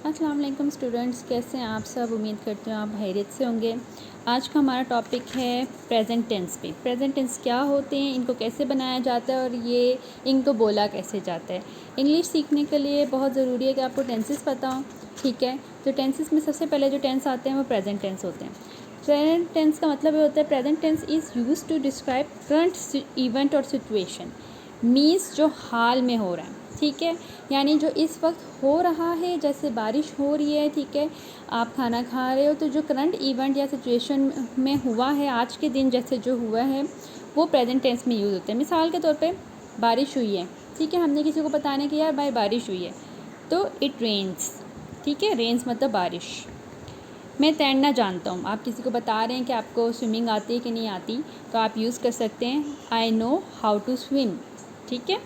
अस्सलाम वालेकुम स्टूडेंट्स, कैसे हैं आप सब। उम्मीद करती हूँ आप खैरियत से होंगे। आज का हमारा टॉपिक है प्रेजेंट टेंस पे। प्रेजेंट टेंस क्या होते हैं, इनको कैसे बनाया जाता है और ये इनको बोला कैसे जाता है। इंग्लिश सीखने के लिए बहुत ज़रूरी है कि आपको टेंसेस पता हो। ठीक है, तो टेंसेस में सबसे पहले जो टेंस आते हैं वो प्रेजेंट टेंस होते हैं। प्रेजेंट टेंस का मतलब ये होता है present tense is use to describe current event और सिचुएशन। मीन्स जो हाल में हो रहा है, ठीक है, यानी जो इस वक्त हो रहा है, जैसे बारिश हो रही है, ठीक है, आप खाना खा रहे हो, तो जो करंट इवेंट या सिचुएशन में हुआ है आज के दिन, जैसे जो हुआ है वो प्रेजेंट टेंस में यूज़ होता है। मिसाल के तौर पे बारिश हुई है, ठीक है, हमने किसी को बताने कि यार भाई बारिश हुई है, तो इट रेन्स। ठीक है, रेन्स मतलब बारिश। मैं तैरना जानता हूँ, आप किसी को बता रहे हैं कि आपको स्विमिंग आती है कि नहीं आती, तो आप यूज़ कर सकते हैं I know how to swim. ठीक है,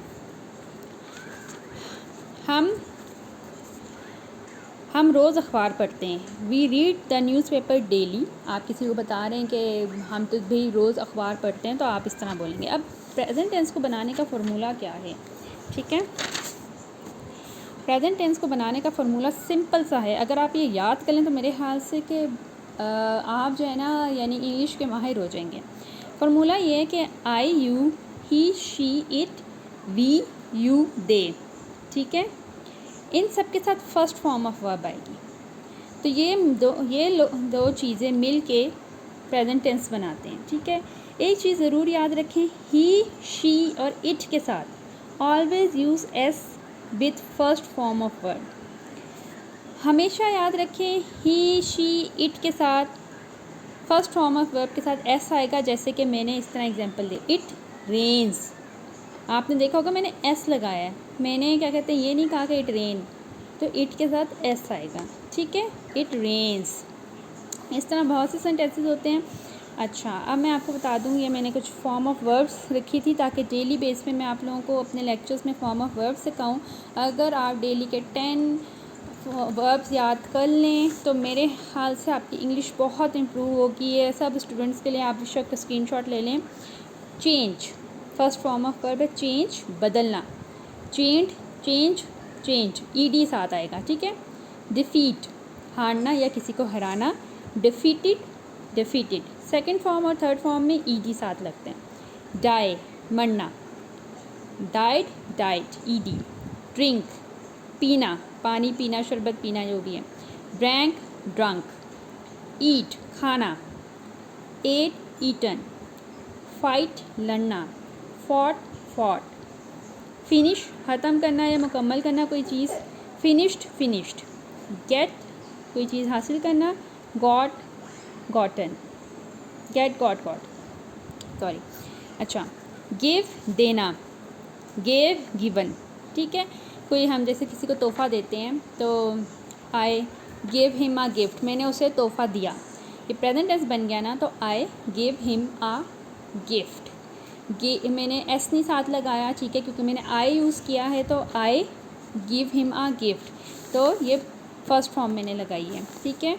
हम रोज़ अखबार पढ़ते हैं। We read the newspaper daily. आप किसी को बता रहे हैं कि हम तो भी रोज़ अखबार पढ़ते हैं, तो आप इस तरह बोलेंगे। अब प्रेजेंट टेंस को बनाने का फ़ॉर्मूला क्या है, ठीक है। प्रेजेंट टेंस को बनाने का फ़ॉर्मूला सिंपल सा है। अगर आप ये याद कर लें तो मेरे ख्याल से कि आप जो है ना, यानी इंग्लिश के माहिर हो जाएंगे। फ़ॉर्मूला ये है कि I you, he she it, we you they. ठीक है, इन सब के साथ फर्स्ट फॉर्म ऑफ वर्ब आएगी। तो ये दो चीज़ें मिल के प्रेजेंट टेंस बनाते हैं। ठीक है, एक चीज़ ज़रूर याद रखें, ही शी और इट के साथ always use S with first form of verb. हमेशा याद रखें ही शी इट के साथ फर्स्ट फॉर्म ऑफ वर्ब के साथ एस आएगा। जैसे कि मैंने इस तरह एग्जांपल दी, इट रेन्स। आपने देखा होगा मैंने एस लगाया है, मैंने क्या कहते हैं ये नहीं कहा कि इट रेन, तो इट के साथ एस आएगा। ठीक है, इट रेन्स। इस तरह बहुत से सेंटेंसेस होते हैं। अच्छा, अब मैं आपको बता दूँ, ये मैंने कुछ फॉर्म ऑफ वर्ब्स रखी थी ताकि डेली बेस पे मैं आप लोगों को अपने लेक्चर्स में फॉर्म ऑफ वर्ब्स सिखाऊं। अगर आप डेली के 10 वर्ब्स याद कर लें तो मेरे ख्याल से आपकी इंग्लिश बहुत इम्प्रूव होगी। ये सब स्टूडेंट्स के लिए आप बेशक स्क्रीनशॉट ले लें। Change, first form of verb है चेंज, बदलना। चेंज, चेंज, चेंज, ईडी साथ आएगा। ठीक है, डिफीट, हारना या किसी को हराना। डिफीटेड, डिफीटेड, सेकंड फॉर्म और थर्ड फॉर्म में ईडी साथ लगते हैं। डाई, मरना। Died, diet, ED. ड्रिंक, पीना, पानी पीना, शरबत पीना, जो भी है। Drank, drunk. ईट, खाना। Ate, eaten. फाइट, लड़ना। Fought, fought. फिनिश, ख़त्म करना या मुकम्मल करना कोई चीज़। Finished, finished. गेट, कोई चीज़ हासिल करना। Got, gotten. Get, got, got, sorry. अच्छा, गिव, देना। Gave, given. ठीक है, कोई हम जैसे किसी को तोहफ़ा देते हैं तो I gave him a gift, मैंने उसे तोहफ़ा दिया। ये प्रेजेंट टेंस बन गया ना, तो I gave him a gift. मैंने एस नहीं साथ लगाया, ठीक है, क्योंकि मैंने आई यूज़ किया है, तो I give him a gift, तो ये फर्स्ट फॉर्म मैंने लगाई है। ठीक है,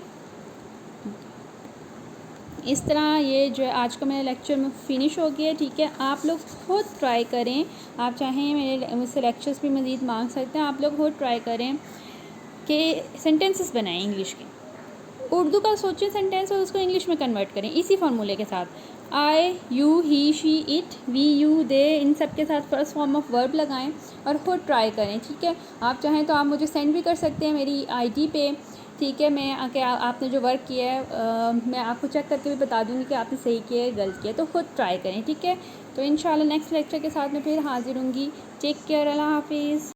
इस तरह ये जो है आज का मेरा लेक्चर में फ़िनिश हो गया। ठीक है, आप लोग खुद ट्राई करें। आप चाहें मुझसे लेक्चर्स भी मज़ीद मांग सकते हैं। आप लोग खुद ट्राई करें कि सेंटेंसेस बनाएं इंग्लिश के। उर्दू का सोचें सेंटेंस और उसको इंग्लिश में कन्वर्ट करें इसी फार्मूले के साथ। I, you, he, she, it, we, you, they, इन सब के साथ फर्स्ट फॉर्म ऑफ वर्ब लगाएं और ख़ुद ट्राई करें। ठीक है, आप चाहें तो आप मुझे सेंड भी कर सकते हैं मेरी आईडी पे। ठीक है, मैं आके आपने जो वर्क किया है मैं आपको चेक करके भी बता दूँगी कि आपने सही किया है गलत किया, तो ख़ुद ट्राई करें। ठीक है, तो इंशाल्लाह नेक्स्ट लेक्चर के साथ मैं फिर हाजिर होंगी। टेक केयर, अल्लाह हाफिज़।